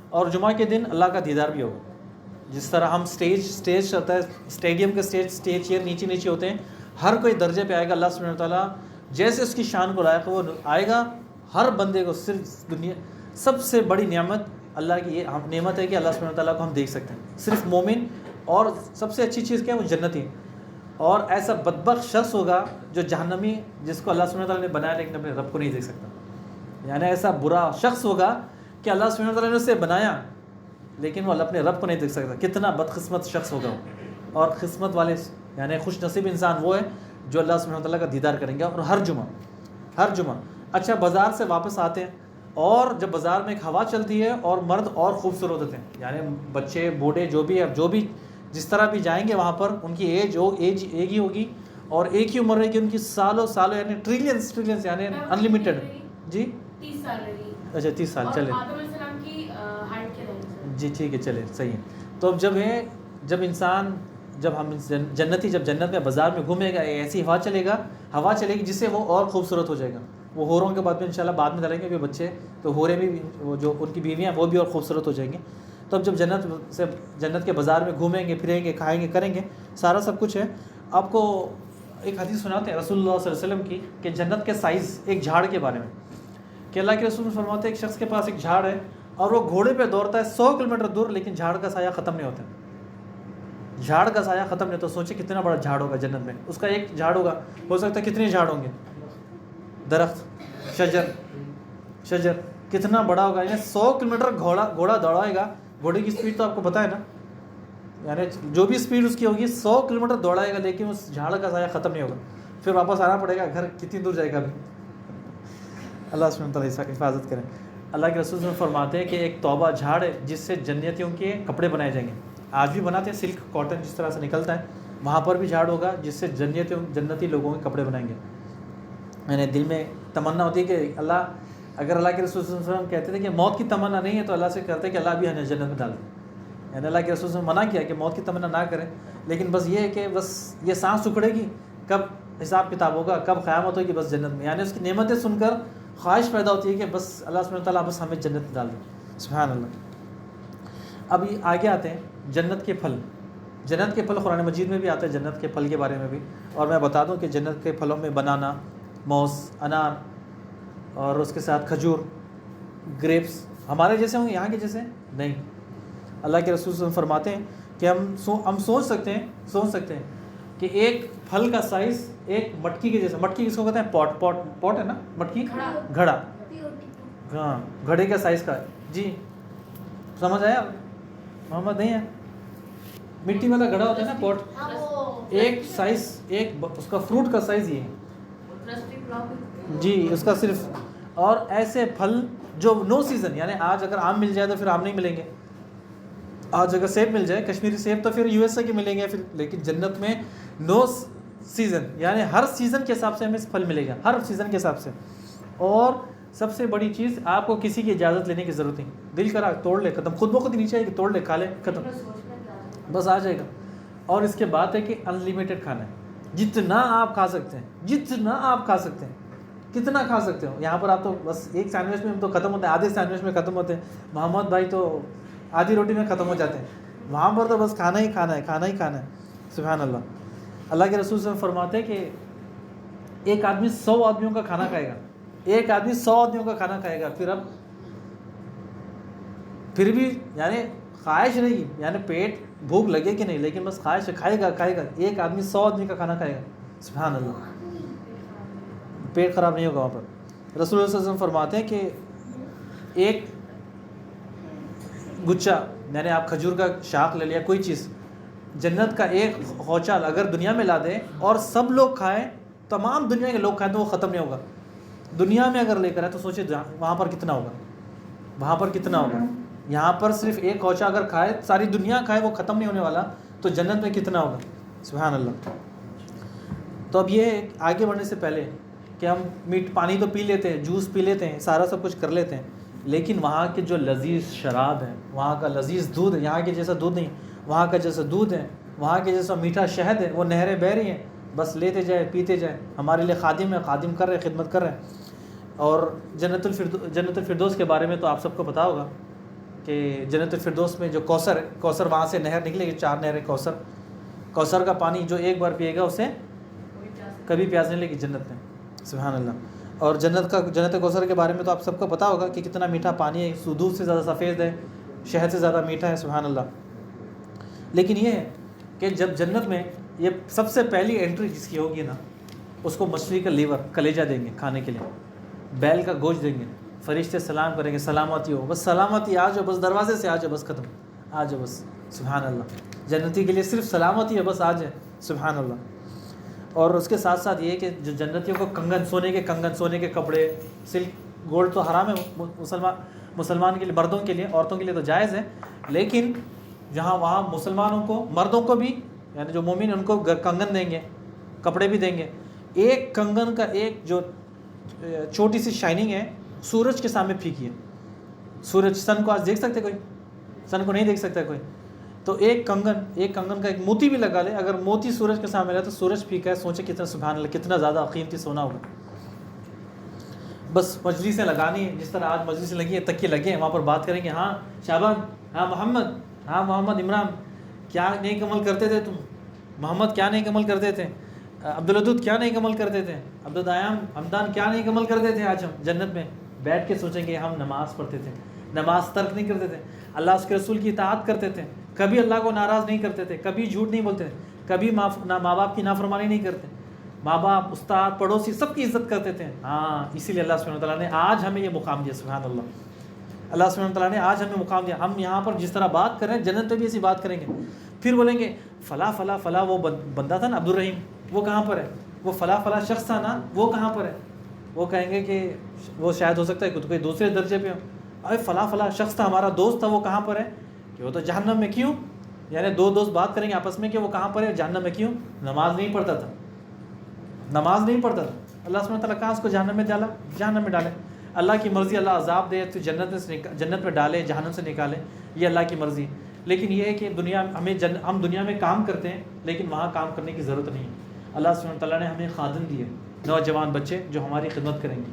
A: اور جمعہ کے دن اللہ کا دیدار بھی ہوگا. جس طرح ہم اسٹیج ہوتا ہے, اسٹیڈیم کے اسٹیج چیئر نیچے ہوتے ہیں, ہر کوئی درجے پہ آئے گا. اللہ سبحانہ وتعالیٰ جیسے اس کی شان کو لائق وہ آئے گا. ہر بندے کو صرف دنیا سب سے بڑی نعمت اللہ کی یہ نعمت ہے کہ اللہ سبحانہ وتعالیٰ کو ہم دیکھ سکتے ہیں, صرف مومن. اور سب سے اچھی چیز کیا ہے؟ وہ جنتی. اور ایسا بدبخت شخص ہوگا جو جہنمی, جس کو اللہ سبحانہ وتعالیٰ نے بنایا لیکن اپنے رب کو نہیں دیکھ سکتا. یعنی ایسا برا شخص ہوگا کہ اللہ سبحانہ وتعالیٰ نے اسے بنایا لیکن وہ اپنے رب کو نہیں دیکھ سکتا. کتنا بدقسمت شخص ہوگا وہ. اور قسمت والے یعنی خوش نصیب انسان وہ ہے جو اللہ سبحانہ وتعالیٰ کا دیدار کریں گے. اور ہر جمعہ. اچھا, بازار سے واپس آتے ہیں, اور جب بازار میں ایک ہوا چلتی ہے اور مرد اور خوبصورت ہوتے ہیں, یعنی بچے بوڑھے جو بھی جس طرح بھی جائیں گے وہاں پر, ان کی ایج ایک ہی ہوگی اور ایک ہی عمر رہے گی ان کی, سالوں یعنی ٹریلینز یعنی انلمیٹڈ. جی
D: 30 سال رہی.
A: اچھا 30 سال. چلے
D: آدم علیہ السلام کی ہائٹ کیا رہی؟
A: جی ٹھیک ہے, چلے صحیح ہے. تو جب انسان جب جنت میں بازار میں گھومے گا, ایسی ہوا چلے گی جس سے وہ اور خوبصورت ہو جائے گا. وہ حوروں کے بعد میں انشاءاللہ بعد میں ڈالیں گے, بچے تو حوریں بھی, وہ جو ان کی بیویاں وہ بھی اور خوبصورت ہو جائیں گے. تو اب جب جنت کے بازار میں گھومیں گے, پھریں گے, کھائیں گے, کریں گے, سارا سب کچھ ہے. آپ کو ایک حدیث سناتے ہیں رسول اللہ صلی اللہ علیہ وسلم کی, کہ جنت کے سائز ایک جھاڑ کے بارے میں, کہ اللہ کے رسول فرماتے ہیں ایک شخص کے پاس ایک جھاڑ ہے اور وہ گھوڑے پہ دوڑتا ہے 100 کلومیٹر دور, لیکن جھاڑ کا سایہ ختم نہیں ہوتا. جھاڑ کا سایہ ختم نہیں ہوتا. سوچے کتنا بڑا جھاڑ ہوگا جنت میں. اس کا ایک جھاڑ ہوگا, ہو سکتا ہے کتنے جھاڑ ہوں گے, درخت, شجر کتنا بڑا ہوگا. یعنی 100 کلومیٹر گھوڑا دوڑائے گا. گھوڑے کی سپیڈ تو آپ کو پتہ ہے نا, یعنی جو بھی سپیڈ اس کی ہوگی 100 کلومیٹر دوڑائے گا, لیکن اس جھاڑ کا سایہ ختم نہیں ہوگا. پھر واپس آنا پڑے گا گھر. کتنی دور جائے گا ابھی؟ اللہ سبحانہ وتعالیٰ حفاظت کریں. اللہ کے رسول صلی اللہ علیہ وسلم فرماتے ہیں کہ ایک توبہ جھاڑ ہے جس سے جنتیوں کے کپڑے بنائے جائیں گے. آج بھی بناتے ہیں, سلک کاٹن جس طرح سے نکلتا ہے, وہاں پر بھی جھاڑ ہوگا جس سے جنتی لوگوں کے کپڑے بنائیں گے. میں نے دل میں تمنا ہوتی ہے کہ اگر اللہ کے رسول صلی اللہ علیہ وسلم کہتے تھے کہ موت کی تمنا نہیں ہے, تو اللہ سے کہتے ہیں کہ اللہ بھی ہمیں جنت میں ڈال دے. یعنی اللہ کے رسول صلی اللہ علیہ وسلم منع کیا کہ موت کی تمنا نہ کریں, لیکن بس یہ ہے کہ بس یہ سانس اکھڑے گی, کب حساب کتاب ہوگا, کب قیامت ہوگی, بس جنت میں. یعنی اس کی نعمتیں سن کر خواہش پیدا ہوتی ہے کہ بس اللہ سبحانہ وتعالیٰ بس ہمیں جنت میں ڈال دیں. سبحان اللہ. اب آگے آتے ہیں جنت کے پھل. جنت کے پھل قرآن مجید میں بھی آتے ہیں, جنت کے پھل کے بارے میں بھی. اور میں بتا دوں کہ جنت کے پھلوں میں بنانا, موز, انار, اور اس کے ساتھ کھجور, گریپس. ہمارے جیسے ہوں گے یہاں کے جیسے نہیں. اللہ کے رسول صلی اللہ علیہ وسلم فرماتے ہیں کہ ہم سوچ سکتے ہیں کہ ایک پھل کا سائز ایک مٹکی کے جیسا. مٹکی کس کو کہتے ہیں؟ پوٹ ہے نا, مٹکی, گھڑا. ہاں, گھڑے کا سائز کا. جی سمجھ آیا محمد؟ نہیں ہے, مٹی والا گھڑا ہوتا ہے نا, پوٹ. ایک سائز, ایک اس کا فروٹ کا سائز یہ ہے جی, اس کا صرف. اور ایسے پھل جو نو سیزن, یعنی آج اگر آم مل جائے تو پھر آم نہیں ملیں گے, آج اگر سیب مل جائے کشمیری سیب تو پھر USA کے ملیں گے پھر. لیکن جنت میں نو سیزن, یعنی ہر سیزن کے حساب سے ہمیں پھل ملے گا, ہر سیزن کے حساب سے. اور سب سے بڑی چیز, آپ کو کسی کی اجازت لینے کی ضرورت نہیں. دل کرا توڑ لے, ختم. خود بخود نیچے آئے کہ توڑ لے, کھا لے, ختم, بس آ جائے گا. اور اس کے بعد ہے کہ انلیمیٹڈ کھانا ہے, جتنا آپ کھا سکتے ہیں, جتنا آپ کھا سکتے ہیں, کتنا کھا سکتے ہو. یہاں پر آپ تو بس ایک سینڈوچ میں تو ختم ہوتے ہیں, آدھے سینڈوچ میں ختم ہوتے ہیں. محمد بھائی تو آدھی روٹی میں ختم ہو جاتے ہیں. وہاں پر تو بس کھانا ہی کھانا ہے. سبحان اللہ. اللہ کے رسول صلی اللہ علیہ وسلم فرماتے ہیں کہ ایک آدمی 100 آدمیوں کا کھانا کھائے گا, ایک آدمی 100 آدمیوں کا کھانا کھائے گا. پھر بھی یعنی خواہش رہے گی, یعنی پیٹ بھوک لگے کہ نہیں, لیکن بس خواہش کھائے گا. ایک آدمی 100 آدمی کا کھانا کھائے گا. سبحان اللہ. پیٹ خراب نہیں ہوگا وہاں پر. رسول اللہ صلی اللہ علیہ وسلم فرماتے ہیں کہ گچا یعنی آپ کھجور کا شاخ لے لیا، کوئی چیز، جنت کا ایک خوچہ اگر دنیا میں لا دیں اور سب لوگ کھائیں، تمام دنیا کے لوگ کھائیں تو وہ ختم نہیں ہوگا. دنیا میں اگر لے کر آئے تو سوچے وہاں پر کتنا ہوگا، وہاں پر کتنا ہوگا. یہاں پر صرف ایک خوچہ اگر کھائے، ساری دنیا کھائے، وہ ختم نہیں ہونے والا، تو جنت میں کتنا ہوگا. سبحان اللہ. تو اب یہ آگے بڑھنے سے پہلے کہ ہم پانی تو پی لیتے ہیں، جوس پی لیتے ہیں، سارا سب کچھ کر لیتے ہیں، لیکن وہاں کے جو لذیذ شراب ہے، وہاں کا لذیذ دودھ ہے، یہاں کے جیسا دودھ نہیں، وہاں کا جیسا دودھ ہے، وہاں کے جیسا میٹھا شہد ہے، وہ نہریں بہہ رہی ہیں، بس لیتے جائے پیتے جائے. ہمارے لیے خادم ہے، خادم کر رہے ہیں، خدمت کر رہے ہیں. اور جنت الفردوس کے بارے میں تو آپ سب کو پتہ ہوگا کہ جنت الفردوس میں جو کوثر ہے، کوثر وہاں سے نہر نکلے گی، 4 نہریں کوثر کا پانی جو ایک بار پیے گا اسے کبھی پیاس نہیں لگے گی جنت میں. سبحان اللہ. اور جنت کوثر کے بارے میں تو آپ سب کو پتہ ہوگا کہ کتنا میٹھا پانی ہے، دودھ سے زیادہ سفید ہے، شہد سے زیادہ میٹھا ہے. سبحان اللہ. لیکن یہ ہے کہ جب جنت میں یہ سب سے پہلی انٹری جس کی ہوگی نا، اس کو مچھلی کا لیور، کلیجہ دیں گے کھانے کے لیے، بیل کا گوشت دیں گے، فرشتے سلام کریں گے، سلامتی ہو، بس سلامتی، آ جاؤ، بس دروازے سے آ جاؤ، بس ختم، آ جاؤ بس. سبحان اللہ. جنتی کے لیے صرف سلامتی ہے، بس آ جائے. سبحان اللہ. اور اس کے ساتھ ساتھ یہ کہ جو جنتیوں کو کنگن، سونے کے کپڑے، سلک گولڈ تو حرام ہے مسلمان کے لیے، مردوں کے لیے، عورتوں کے لیے تو جائز ہے، لیکن جہاں وہاں مسلمانوں کو، مردوں کو بھی، یعنی جو مومن ان کو کنگن دیں گے، کپڑے بھی دیں گے. ایک کنگن کا ایک جو چھوٹی سی شائننگ ہے، سورج کے سامنے پھیکی ہے. سورج، سن کو آج دیکھ سکتے کوئی؟ سن کو نہیں دیکھ سکتا کوئی. تو ایک کنگن کا ایک موتی بھی لگا لے، اگر موتی سورج کے سامنے رہے تو سورج پھیکا ہے. سوچے کتنا، سبحان اللہ، کتنا زیادہ قیمتی سونا ہوگا. بس مجلسیں لگانی ہے، جس طرح آج مجلسیں لگی ہیں، تکیے لگے ہیں، وہاں پر بات کریں گے. ہاں شعبان، ہاں محمد عمران، کیا نیک عمل کرتے تھے تم؟ محمد کیا نیک عمل کرتے تھے؟ عبدالودود کیا نیک عمل کرتے تھے؟ عبدالدیان، حمدان کیا نیک عمل کرتے تھے؟ آج ہم جنت میں بیٹھ کے سوچیں گے ہم نماز پڑھتے تھے، نماز ترک نہیں کرتے تھے، اللہ اس کے رسول کی اطاعت کرتے تھے، کبھی اللہ کو ناراض نہیں کرتے تھے، کبھی جھوٹ نہیں بولتے تھے، کبھی ماں باپ کی نافرمانی نہیں کرتے، ماں باپ، استاد، پڑوسی، سب کی عزت کرتے تھے. ہاں، اسی لیے اللہ سبحانہ وتعالیٰ نے آج ہمیں یہ مقام دیا. سبحان اللہ. اللہ سبحانہ وتعالیٰ نے آج ہمیں مقام دیا. ہم یہاں پر جس طرح بات کر رہے ہیں، جنت میں بھی ایسی بات کریں گے. پھر بولیں گے فلاں وہ بندہ تھا نا عبدالرحیم، وہ کہاں پر ہے؟ وہ فلاں شخص تھا نا، وہ کہاں پر ہے؟ وہ کہیں گے کہ وہ شاید ہو سکتا ہے کہ کوئی دوسرے درجے پہ ہو. ارے فلاں شخص تھا، ہمارا دوست تھا، وہ کہاں پر ہے؟ کہ وہ تو جہنم میں. کیوں؟ یعنی 2 دوست بات کریں گے آپس میں کہ وہ کہاں پر ہے؟ جہنم میں. کیوں؟ نماز نہیں پڑھتا تھا. اللہ سبحانہ وتعالیٰ کہاں اس کو جہنم میں ڈالا؟ جہنم میں ڈالے. اللہ کی مرضی، اللہ عذاب دے تو جنت میں ڈالے، جہنم سے نکالے، یہ اللہ کی مرضی. لیکن یہ ہے کہ ہم دنیا میں کام کرتے ہیں، لیکن وہاں کام کرنے کی ضرورت نہیں ہے. اللہ سبحانہ وتعالیٰ نے ہمیں خادم دیے، نوجوان بچے جو ہماری خدمت کریں گے.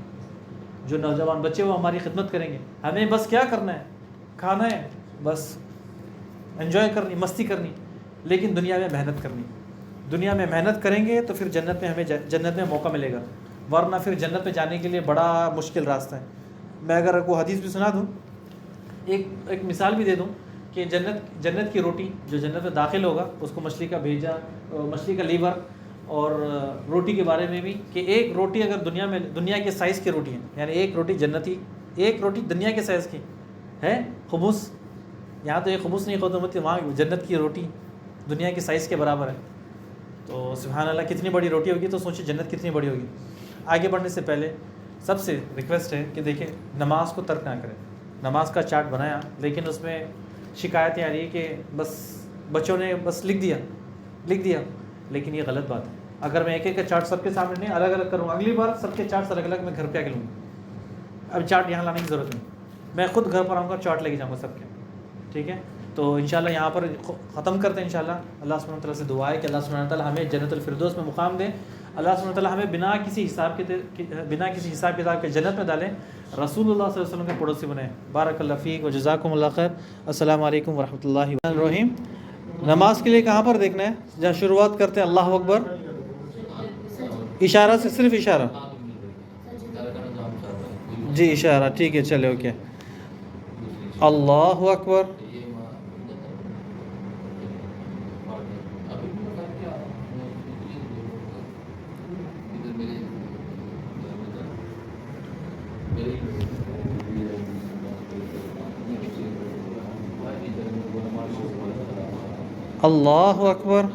A: جو نوجوان بچے وہ ہماری خدمت کریں گے. ہمیں بس کیا کرنا ہے؟ کھانا ہے، بس انجوائے کرنی، مستی کرنی، لیکن دنیا میں محنت کرنی. دنیا میں محنت کریں گے تو پھر جنت میں موقع ملے گا، ورنہ پھر جنت میں جانے کے لیے بڑا مشکل راستہ ہے. میں اگر کو حدیث بھی سنا دوں، ایک مثال بھی دے دوں کہ جنت کی روٹی، جو جنت میں داخل ہوگا اس کو مچھلی کا بھیجا، مچھلی کا لیور، اور روٹی کے بارے میں بھی کہ ایک روٹی اگر دنیا کے سائز کی روٹی ہے، یعنی ایک روٹی جنتی، ایک روٹی دنیا کے سائز کی ہے، خبز. یہاں تو ایک خبز نہیں ختم ہوتی، وہاں جنت کی روٹی دنیا کے سائز کے برابر ہے. تو سبحان اللہ، کتنی بڑی روٹی ہوگی، تو سوچیں جنت کتنی بڑی ہوگی. آگے بڑھنے سے پہلے سب سے ریکویسٹ ہے کہ دیکھیں، نماز کو ترک نہ کریں. نماز کا چارٹ بنایا، لیکن اس میں شکایتیں آ رہی ہے کہ بس بچوں نے بس لکھ دیا، لیکن یہ غلط بات ہے. اگر میں ایک کا چارٹ سب کے سامنے نہیں، الگ الگ کروں، اگلی بار سب کے چارٹ الگ الگ میں گھر پہ آ کے لوں گا. اب چارٹ یہاں لانے کی ضرورت نہیں، میں خود گھر پر آؤں گا، چارٹ لے کے جاؤں گا سب کے. ٹھیک ہے؟ تو انشاءاللہ یہاں پر ختم کرتے ہیں. انشاءاللہ اللہ سبحانہ وتعالیٰ سے دعا ہے کہ اللہ سبحانہ وتعالیٰ ہمیں جنت الفردوس میں مقام دے. اللہ سبحانہ وتعالیٰ ہمیں بنا کسی حساب کتاب کے جنت میں ڈالیں، رسول اللہ صلی اللہ علیہ وسلم کے پڑوسی بنیں. بارک اللہ فیک و جزاکم اللہ خیر. السلام علیکم ورحمۃ اللہ الرحیم. نماز کے لیے کہاں پر دیکھنا ہے؟ جہاں شروعات کرتے ہیں اللہ اکبر، اشارہ سے، صرف اشارہ. جی اشارہ، ٹھیک ہے، چلے، اوکے. اللہ اکبر. اللہ اکبر.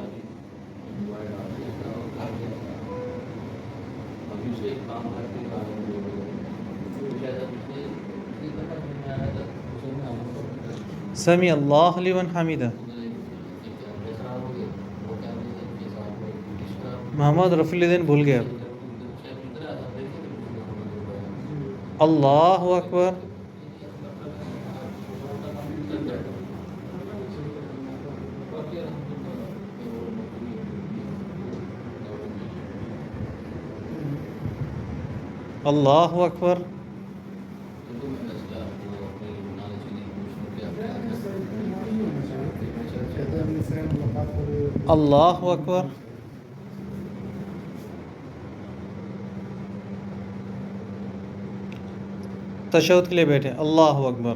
A: سمی اللہ لمن حمیدہ. محمد رفیع الدین بھول گئے. اللہ اکبر. اللہ اکبر. اللہ اکبر. تشہد کے لیے بیٹھے. اللہ اکبر.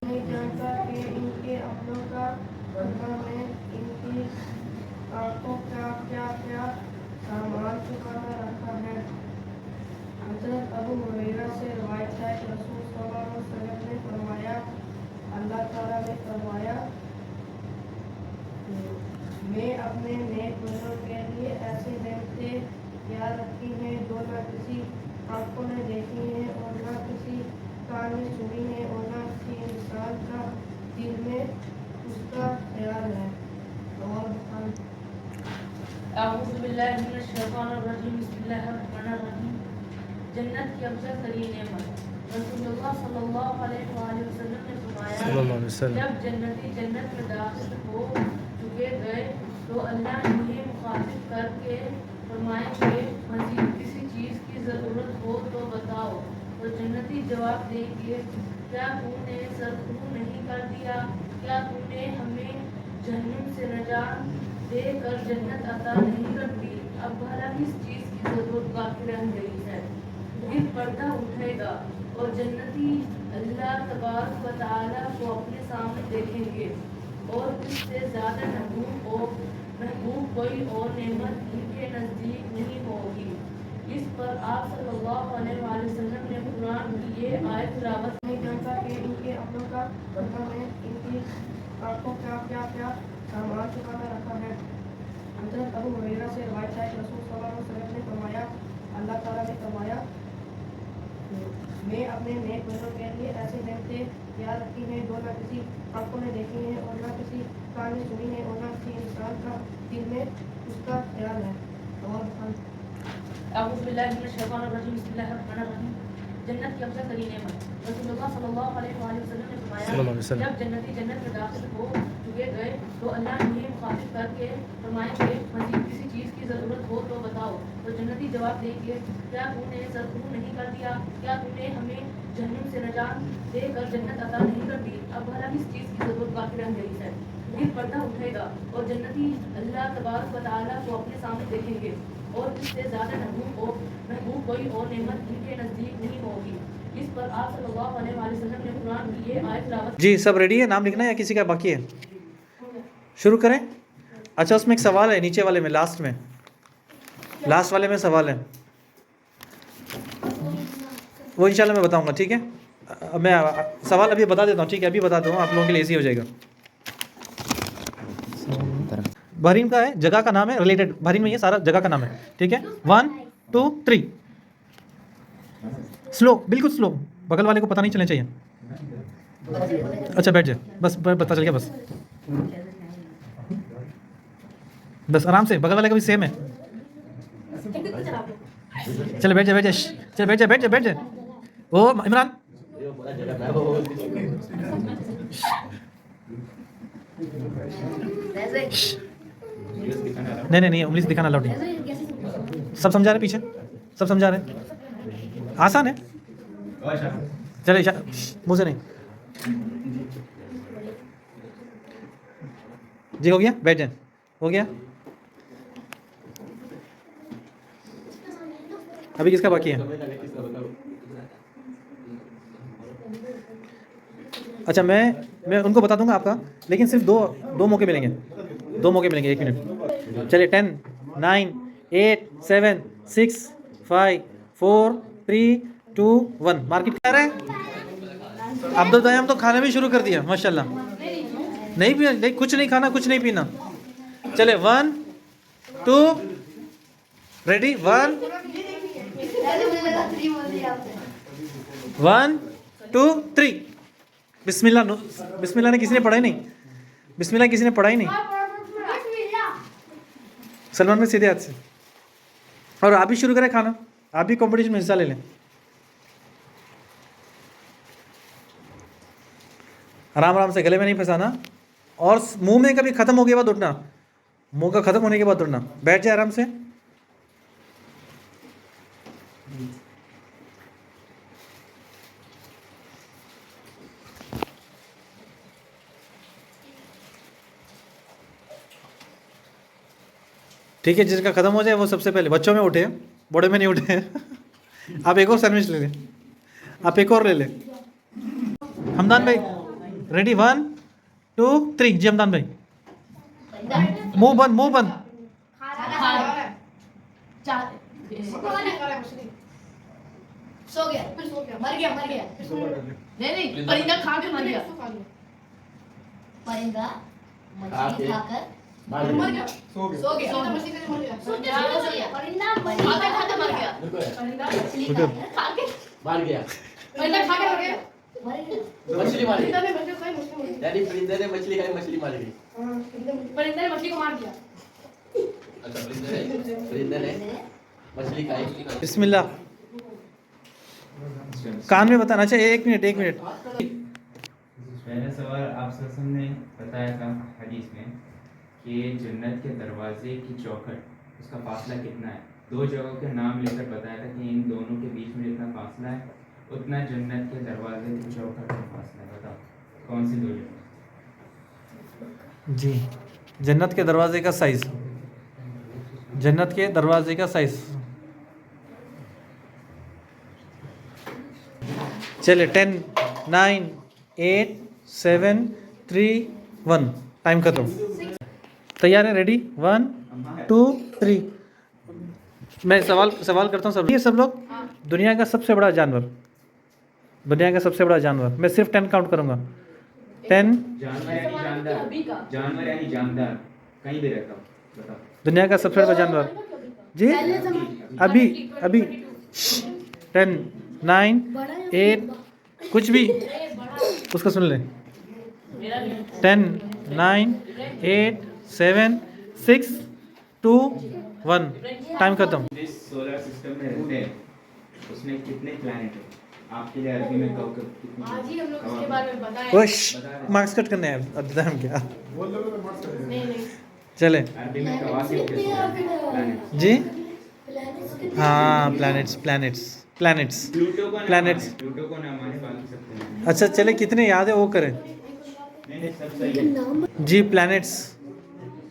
B: نہیں جانتا کہ ان کے اپنوں کا بندہ میں ان کی آنکھوں کا کیا کیا سامان چھپانا رکھا ہے. حضرت ابو ہریرہ سے روایت ہے کہ رسول صلی اللہ علیہ وسلم نے فرمایا اللہ تعالیٰ نے فرمایا میں اپنے نیک بندوں کے لیے ایسی نعمتیں تیار رکھی ہیں جو نہ کسی آنکھوں نے دیکھی ہیں اور نہ کسی کان نے سنی ہے اور نہ کسی انسان کا دل میں اس کا خیال ہے. اور
D: اعوذ باللہ من الشیطان الرجیم بسم اللہ الرحمن الرحیم. جنت کی افضل ترین نعمت. رسول اللہ صلی اللہ علیہ وآلہ وسلم نے فرمایا جب جنتی جنت میں داخل ہو چکے گئے تو اللہ انہیں مخاطب کر کے فرمائیں کہ مزید کسی چیز کی ضرورت ہو تو بتاؤ. تو جنتی جواب دیں گے کیا تم نے سرخرو نہیں کر دیا؟ کیا تم نے ہمیں جہنم سے نجات دے کر جنت عطا نہیں کر دی؟ اب بھلا کس چیز کی ضرورت باقی رہ گئی ہے؟ پھر پردہ اٹھے گا اور جنتی اللہ تبارک و تعالیٰ کو اپنے سامنے دیکھیں گے اور اس سے زیادہ محبوب کوئی اور نعمت ان کے نزدیک نہیں ہوگی. اس پر آپ صلی اللہ علیہ وآلہ وسلم نے قرآن کی یہ آیت تلاوت
B: نہیں جانتا کہ ان کے اپنوں کا بندہ میں ان کی آنکھوں کا کیا کیا سامان چھپانا رکھا ہے. حضرت ابو ہریرہ سے روایت ہے کہ رسول صلی اللہ علیہ وسلم نے فرمایا اللہ تعالیٰ نے فرمایا میں اپنے نیک بندوں کے لیے ایسی نعمتیں تیار رکھی ہیں جو نہ کسی آنکھوں نے دیکھی ہیں اور نہ کسی کان نے سنی ہے اور نہ کسی انسان کا دل میں اس کا خیال ہے. اور
D: اعوذ باللہ من الشیطان الرجیم بسم اللہ الرحمن الرحیم. جنت کی افضل ترین نعمت. رسول اللہ صلی اللہ علیہ وآلہ وسلم نے فرمایا جب جنتی جنت میں داخل ہو چکے گئے تو اللہ انہیں مخاطب کر کے فرمائیں کہ مزید کسی چیز کی ضرورت ہو تو بتاؤ. تو جنتی جواب دیں گے کیا تم نے سرخرو نہیں کر دیا؟ کیا تم نے ہمیں جہنم سے نجات دے کر جنت عطا نہیں کر دی؟ اب بھلا کس چیز کی ضرورت باقی رہ گئی ہے؟ پھر پردہ اٹھے گا اور جنتی اللہ تبارک و تعالیٰ کو اپنے سامنے دیکھیں گے اور اس سے زیادہ محبوب کوئی اور نعمت ان کے نزدیک نہیں ہوگی. اس پر آپ صلی اللہ علیہ وآلہ وسلم نے قرآن کی یہ آیت تلاوت.
A: جی سب ریڈی ہے؟ نام لکھنا ہے یا کسی کا باقی ہے؟ شروع کریں. اچھا اس میں ایک سوال ہے نیچے والے میں لاسٹ والے میں سوال ہے وہ انشاءاللہ میں بتاؤں گا. ٹھیک ہے میں سوال ابھی بتا دیتا ہوں. ٹھیک ہے ابھی بتا دوں آپ لوگوں کے لیے ایزی ہو جائے گا. بحرین کا ہے جگہ کا نام ہے ریلیٹڈ بحرین میں یہ سارا جگہ کا نام ہے. ٹھیک ہے 1 2 3 سلو بالکل سلو بغل والے کو پتہ نہیں چلنا چاہیے. اچھا بیٹھ جائے بس پتہ چل گیا بس آرام سے بغل والے کا بھی سیم ہے. چلے بیٹھ جائے چل بیٹھ جائے او عمران نہیں انگلش دکھانا الاؤڈ نہیں. سب سمجھا رہے پیچھے سب سمجھا رہے آسان ہے. چلے منہ سے نہیں. جی ہو گیا بیٹھ جائیں ہو گیا ابھی کس کا باقی ہے؟ اچھا میں ان کو بتا دوں گا آپ کا، لیکن صرف دو موقع ملیں گے، 1 منٹ. چلیے 10 9 8 7 6 5 4 3 2 1 مارکیٹ کر رہے ہیں. عبد الدیام تو کھانا بھی شروع کر دیا ماشاء اللہ. نہیں پینا، کچھ نہیں کھانا، کچھ نہیں پینا. چلے 1 2 ریڈی 1 1 2 3 بسم اللہ. بسم اللہ نے کسی نے پڑھا ہی نہیں، بسم اللہ کسی نے پڑھا ہی نہیں. سلمان میں سیدھے ہاتھ سے. اور آپ بھی شروع کریں کھانا، آپ بھی کمپٹیشن میں حصہ لے لیں. آرام آرام سے، گلے میں نہیں پھنسانا، اور منہ میں کبھی ختم ہو گیا بعد اٹھنا، منہ کا ختم ہونے کے بعد اٹھنا. بیٹھ جائے آرام سے. ٹھیک ہے، جس کا ختم ہو جائے وہ سب سے پہلے. بچوں میں اٹھے، بوڑھے میں نہیں اٹھے. آپ ایک اور سینڈوچ لے لیں، آپ ایک اور لے لیں. حمدان بھائی ریڈی 1 2 3 جی حمدان بھائی. منہ بند، منہ بند.
E: سو گیا، مر گیا نہیں پرندہ کھا کے مر گیا. پرندہ مچھلی کھا کر مر گیا، سو گیا. پرندہ کھا کے مر گیا، مچھلی کھا کے مر گیا. پرندہ کھا کے مر گیا، مچھلی مار گئی. یعنی پرندے نے مچھلی کھائی، مچھلی مار گئی. پرندے نے مچھلی کو مار دیا. اچھا پرندے نے مچھلی کھائی.
A: بسم اللہ. کان میں بتانا. اچھا 1 منٹ 1 منٹ.
F: پہلا سوال آپ صلی اللہ علیہ وسلم نے بتایا تھا حدیث میں کہ جنت کے دروازے کی چوکھٹ اس کا فاصلہ کتنا ہے. 2 جگہوں کے نام لے کر بتایا تھا کہ ان دونوں کے بیچ میں جتنا فاصلہ ہے اتنا جنت کے دروازے کی چوکھٹ کا فاصلہ ہے. بتاؤ کون سی 2 جگہ؟
A: جی جنت کے دروازے کا سائز، جنت کے دروازے کا سائز. چلے 10 9 8 7 3 1 ٹائم ختم. تیار ہے؟ ریڈی 1 2 3. میں سوال کرتا ہوں سب لوگ. دنیا کا سب سے بڑا جانور، دنیا کا سب سے بڑا جانور. میں صرف 10 کاؤنٹ کروں گا. 10.
F: جانور یعنی جاندار کہیں بھی رہتا ہوں. بتاؤ
A: دنیا کا سب سے بڑا جانور. جی ابھی 10 9 8 کچھ بھی اس کو سن لیں. 10 9 8 7 6 2 1 ٹائم ختم.
F: جس سولر سسٹم میں رہتے ہیں اس میں کتنے پلانٹ ہیں؟ آپ کے لیے عربی میں کوکب کتنے؟
E: جی ہم لوگ اس کے بارے میں بتائیں.
A: خوش مارکس کٹ کرنے ہیں اب کیا. چلے
F: عربی میں کواکب کہتے ہیں پلانٹ.
A: جی ہاں پلانٹس
F: پلوٹو کو
A: پلانٹس.
F: پلوٹو کو نام آنے والے سکتے ہیں.
A: اچھا چلے کتنے یاد ہے وہ کریں.
F: نہیں سب صحیح ہے.
A: جی پلانٹس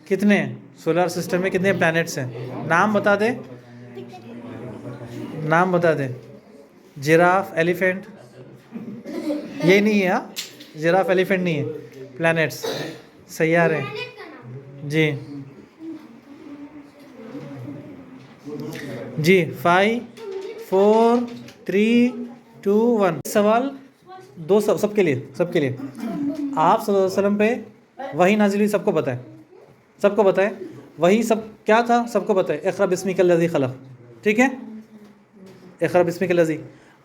A: کتنے ہیں سولر سسٹم میں؟ کتنے پلانٹس ہیں؟ نام بتا دے، نام بتا دے. جراف، ایلیفینٹ، یہ نہیں ہے. ہاں جراف ایلیفینٹ نہیں ہے، پلانٹس سیارے. جی جی 5 4 3 2 1. سوال 2 سب کے لیے آپ صلی اللہ علیہ وسلم پہ وحی نازل ہوئی، سب کو پتہ ہے، سب کو پتہ ہے. وہی سب کیا تھا سب کو پتہ ہے. اقرأ بسمک الذی خلق. ٹھیک ہے، اقرأ بسمک الذی.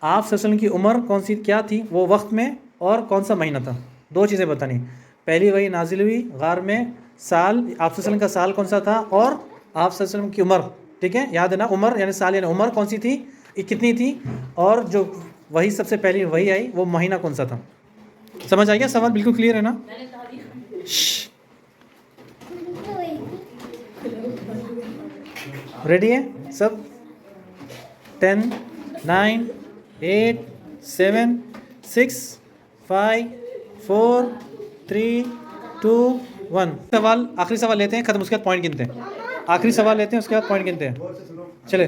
A: آپ صلی اللہ علیہ وسلم کی عمر کون سی کیا تھی وہ وقت میں، اور کون سا مہینہ تھا؟ 2 چیزیں بتانی. پہلی وہی نازل ہوئی غار میں، سال آپ صلی اللہ علیہ وسلم کا سال کون سا تھا، اور آپ صلی اللہ علیہ وسلم کی عمر. ٹھیک ہے، یاد ہے نا؟ عمر یعنی سال یعنی عمر کون سی تھی، کتنی تھی، اور جو وہی سب سے پہلی وہی آئی وہ مہینہ کون سا تھا. سمجھ آئی گیا سوال؟ بالکل کلیئر ہے نا؟ ریڈی ہے سب؟ 10 9 8 7 6 5 4 3 2 1. سوال آخری سوال لیتے ہیں، ختم، اس کے بعد پوائنٹ گنتے ہیں. آخری سوال لیتے ہیں، اس کے بعد پوائنٹ گنتے ہیں. چلے